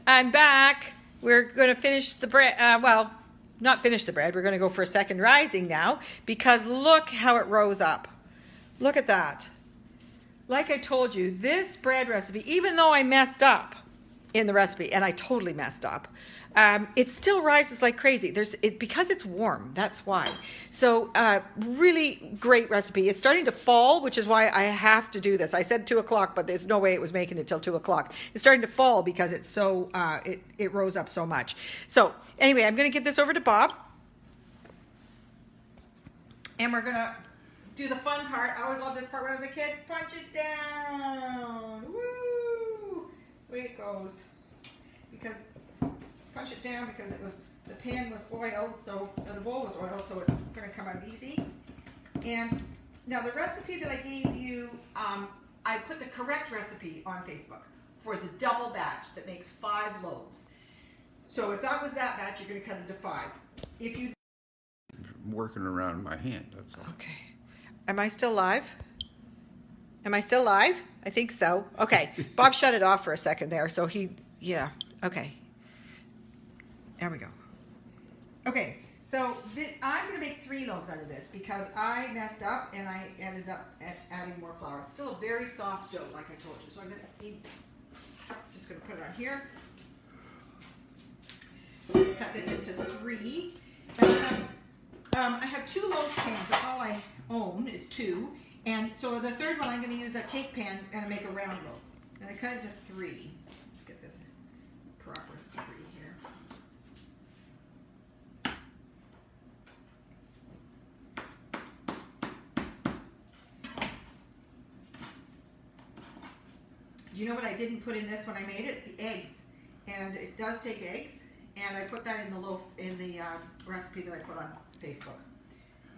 I'm back. We're going to finish the bread. Well, not finish the bread. We're going to go for a second rising now because look how it rose up. Look at that. Like I told you, this bread recipe, even though I messed up in the recipe, and I totally messed up, it still rises like crazy. Because it's warm, that's why. So really great recipe. It's starting to fall, which is why I have to do this. I said 2 o'clock, but there's no way it was making it till 2 o'clock. It's starting to fall because it's so it rose up so much. So anyway, I'm going to get this over to Bob, and we're going to do the fun part. I always loved this part when I was a kid. Punch it down. Woo! Away it goes. Because punch it down because the pan was oiled, so the bowl was oiled, so it's going to come out easy. And now the recipe that I gave you, I put the correct recipe on Facebook for the double batch that makes 5 loaves. So if that was that batch, you're going to cut it to 5. If you working around my hand, that's all. Okay. Am I still live? Am I still live? I think so. Okay. Bob shut it off for a second there, so yeah. Okay. There we go. Okay, so I'm going to make 3 loaves out of this because I messed up and I ended up adding more flour. It's still a very soft dough, like I told you. So I'm just going to put it on here. Cut this into 3. And I have 2 loaf pans. That's all I own is 2. And so the third one, I'm going to use a cake pan and make a round loaf. And I cut it to 3. Let's get this proper 3 here. Do you know what I didn't put in this when I made it? The eggs. And it does take eggs. And I put that in the loaf, in the recipe that I put on Facebook.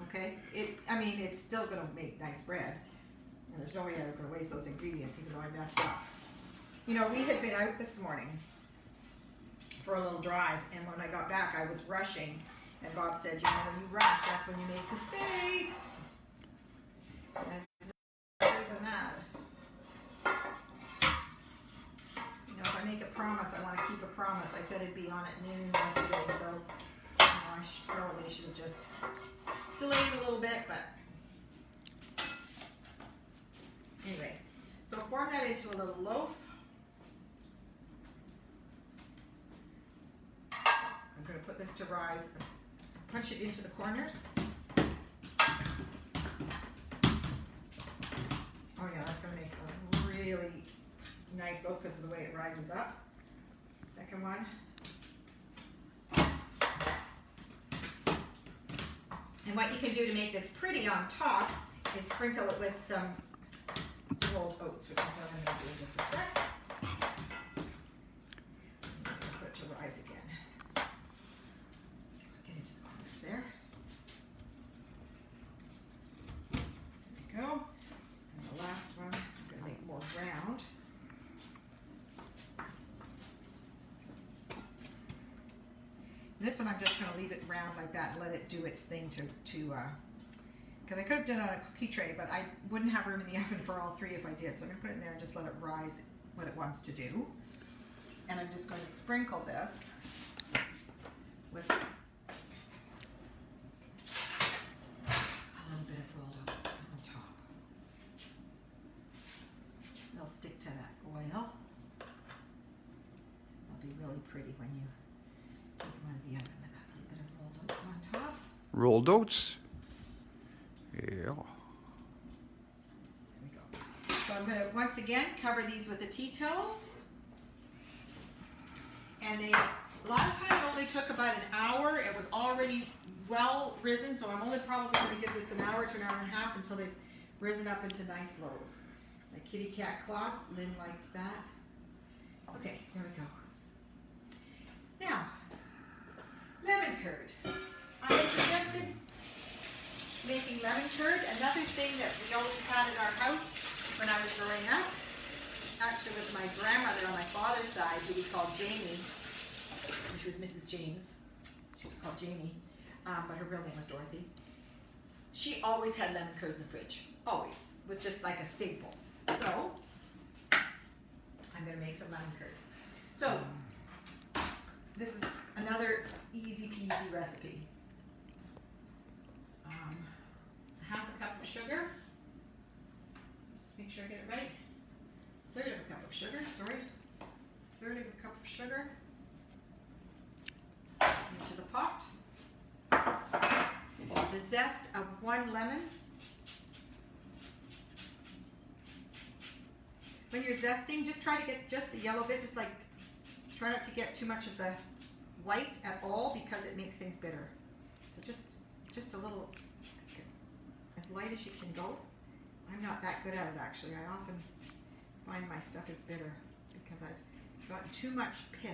Okay? It's still going to make nice bread. And there's no way I was going to waste those ingredients, even though I messed up. You know, we had been out this morning for a little drive, and when I got back, I was rushing. And Bob said, you know, when you rush, that's when you make mistakes. And it's better than that. You know, if I make a promise, I want to keep a promise. I said it'd be on at noon yesterday, so I probably should have just delayed a little bit, but anyway. So form that into a little loaf. I'm going to put this to rise. Punch it into the corners. Oh yeah, that's going to make a really nice loaf because of the way it rises up. Second one. And what you can do to make this pretty on top is sprinkle it with some rolled oats, which is what I'm going to do in just a sec. I'm going to put it to rise again. Get into the corners there. There we go. And the last one, I'm going to make more round. And this one I'm just going to leave it round like that and let it do its thing because I could have done it on a cookie tray, but I wouldn't have room in the oven for all 3 if I did. So I'm going to put it in there and just let it rise what it wants to do. And I'm just going to sprinkle this with a little bit of rolled oats on top. They'll stick to that oil. They'll be really pretty when you take them out of the oven with that little bit of rolled oats on top. Rolled oats. Yeah. There we go. So I'm going to once again cover these with a tea towel. And last time it only took about an hour. It was already well risen, so I'm only probably going to give this an hour to an hour and a half until they've risen up into nice loaves. The kitty cat cloth, Lynn liked that. Okay, there we go. Now, lemon curd. I suggested making lemon curd. Another thing that we always had in our house when I was growing up, actually with my grandmother on my father's side, who we called Jamie, which was Mrs. James. She was called Jamie, but her real name was Dorothy. She always had lemon curd in the fridge. Always. It was just like a staple. So, I'm going to make some lemon curd. So, this is another easy peasy recipe. Half a cup of sugar. Just make sure I get it right. Third of a cup of sugar, sorry. Third of a cup of sugar. Into the pot. The zest of 1 lemon. When you're zesting, just try to get just the yellow bit, just like, try not to get too much of the white at all because it makes things bitter. So just a little, as light as you can go. I'm not that good at it actually. I often find my stuff is bitter because I've gotten too much pith.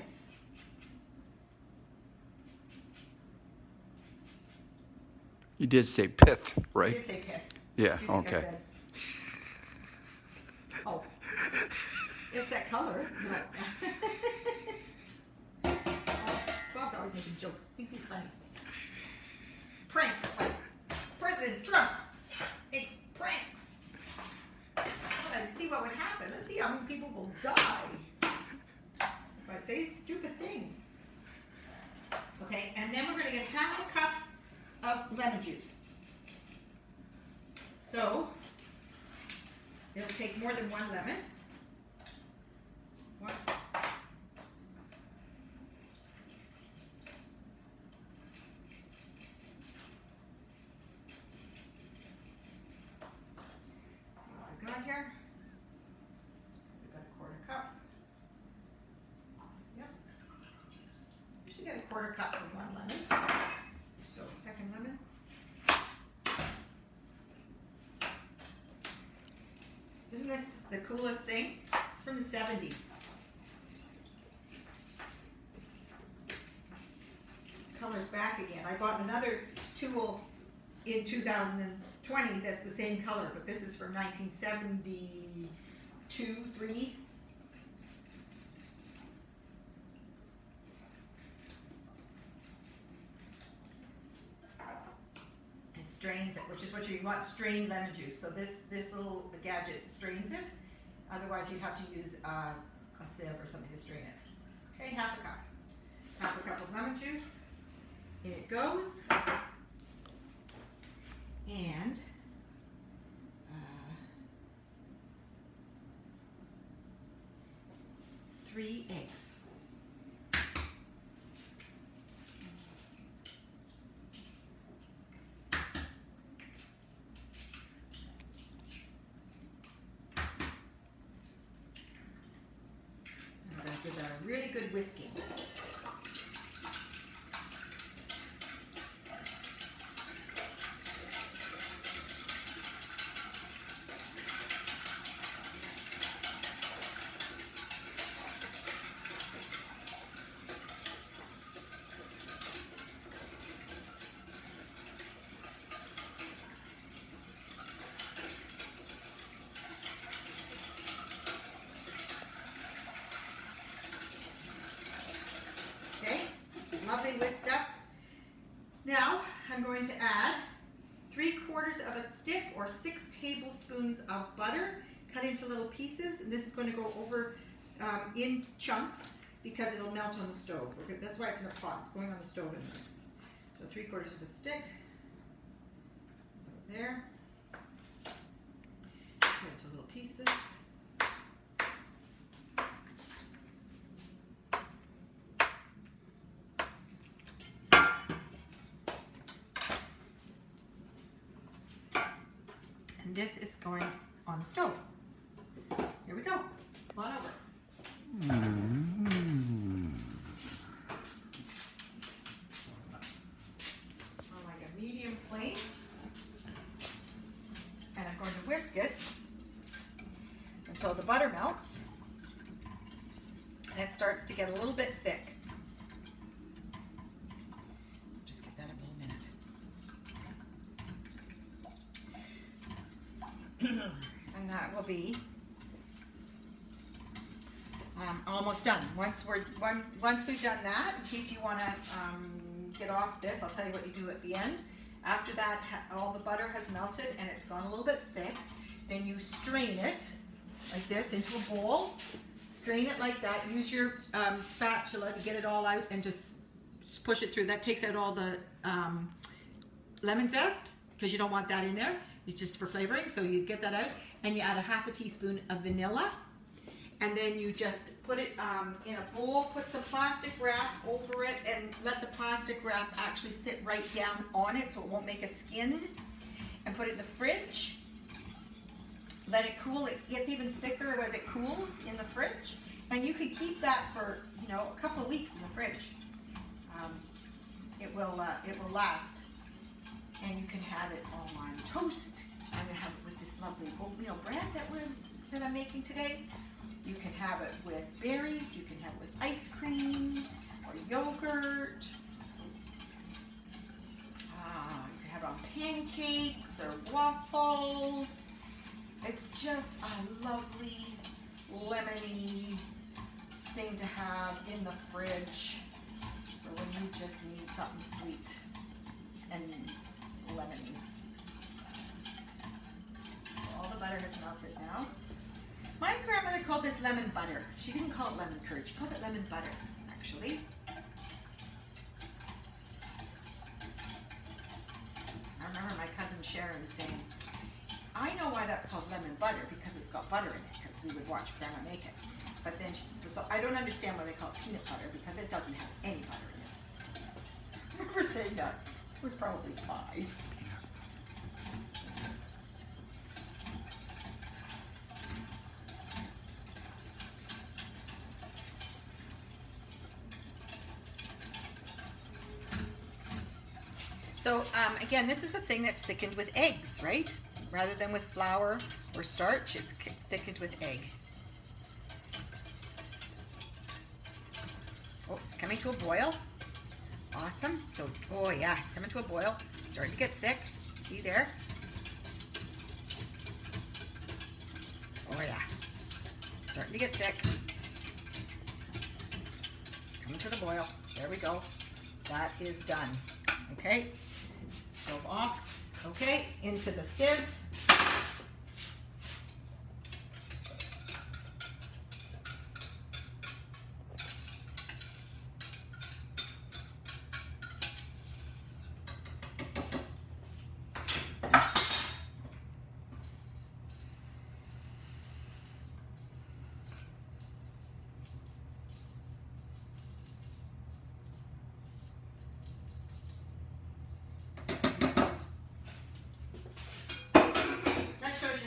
You did say pith, I right? did say pith. Yeah, What do you think I okay. said? Oh, it's that color. No. Oh, Bob's always making jokes. Thinks he's funny. Pranks, like President Trump. It's pranks. Let's see what would happen. Let's see how many people will die if I say stupid things. Okay, and then we're going to get half a cup of lemon juice. So it'll take more than 1 lemon. One. See what I've got here. We've got a 1/4 cup. Yep. You should get a 1/4 cup from 1 lemon. So second lemon. Isn't this the coolest thing? It's from the 70s. Color's back again. I bought another tool in 2020 that's the same color, but this is from 1972, 3. It strains it, which is what you want, strained lemon juice. So this little gadget strains it. Otherwise you'd have to use a sieve or something to strain it. Okay, half a cup. Half a cup of lemon juice. In it goes. And 3 eggs. I'm going to give that a really good whisking. Lovely whisked up. Now I'm going to add 3/4 of a stick or 6 tablespoons of butter cut into little pieces, and this is going to go over in chunks because it'll melt on the stove. That's why it's in a pot. It's going on the stove in there. So 3/4 of a stick. Put it there. Cut into little pieces. And this is going on the stove. Here we go. Come on over. On like a medium flame. And I'm going to whisk it until the butter melts and it starts to get a little bit thick. Just give that a little minute. And that will be almost done. Once we've done that, in case you want to get off this, I'll tell you what you do at the end. After that, all the butter has melted and it's gone a little bit thick. Then you strain it like this into a bowl. strain it like that. Use your spatula to get it all out and just push it through. That takes out all the lemon zest because you don't want that in there. It's just for flavoring. So you get that out and you add a half a teaspoon of vanilla. And then you just put it in a bowl, put some plastic wrap over it, and let the plastic wrap actually sit right down on it so it won't make a skin. And put it in the fridge. Let it cool. It gets even thicker as it cools in the fridge. And you can keep that for, you know, a couple of weeks in the fridge. It will last. And you can have it on toast. I'm gonna have it with this lovely oatmeal bread that I'm making today. You can have it with berries, you can have it with ice cream or yogurt. You can have it on pancakes or waffles. It's just a lovely, lemony thing to have in the fridge for when you just need something sweet and lemony. So all the butter has melted now. My grandmother called this lemon butter. She didn't call it lemon curd. She called it lemon butter, actually. I remember my cousin Sharon saying, I know why that's called lemon butter, because it's got butter in it, because we would watch Grandma make it. But then she said, so I don't understand why they call it peanut butter, because it doesn't have any butter in it. I remember saying that. I was probably 5. So again, this is the thing that's thickened with eggs, right? Rather than with flour or starch, it's thickened with egg. Oh, it's coming to a boil. Awesome. So, oh yeah, it's coming to a boil. Starting to get thick. See there? Oh yeah. Starting to get thick. Coming to the boil. There we go. That is done. Okay. Stove off. Okay, into the sieve.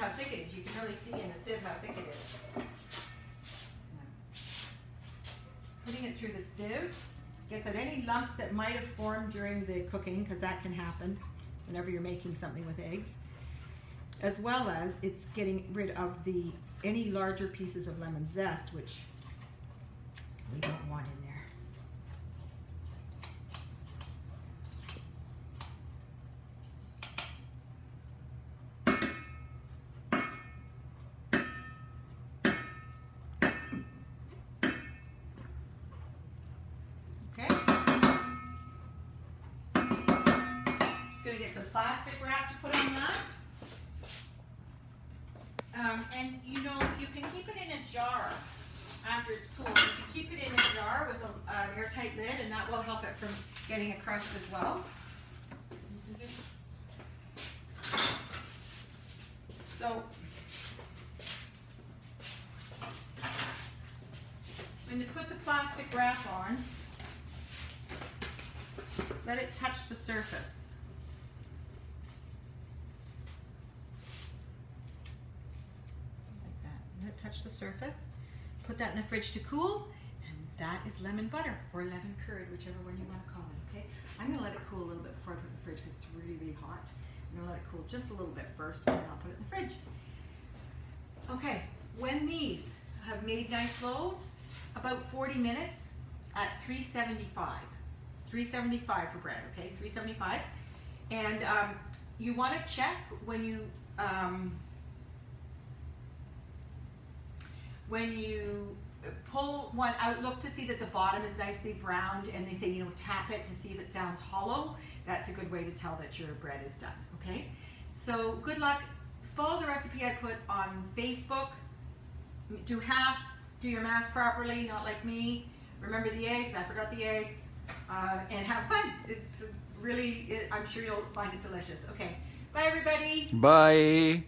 How thick it is. You can really see in the sieve how thick it is. Putting it through the sieve gets out any lumps that might have formed during the cooking, because that can happen whenever you're making something with eggs, as well as it's getting rid of any larger pieces of lemon zest, which we don't want in there. Going to get the plastic wrap to put on that. And you know, you can keep it in a jar after it's cooled. You can keep it in a jar with an airtight lid, and that will help it from getting a crust as well. So, when you put the plastic wrap on, let it touch the surface. Touch the surface, put that in the fridge to cool, and that is lemon butter or lemon curd, whichever one you want to call it. Okay, I'm going to let it cool a little bit before I put it in the fridge because it's really, really hot. I'm going to let it cool just a little bit first, and then I'll put it in the fridge. Okay, when these have made nice loaves, about 40 minutes at 375. 375 for bread, okay, 375. And you want to check when you pull one out, look to see that the bottom is nicely browned, and they say, you know, tap it to see if it sounds hollow. That's a good way to tell that your bread is done, okay? So good luck. Follow the recipe I put on Facebook. Do half do your math properly, not like me. Remember the eggs, I forgot the eggs, and have fun. It's really, I'm sure you'll find it delicious. Okay, bye everybody. Bye.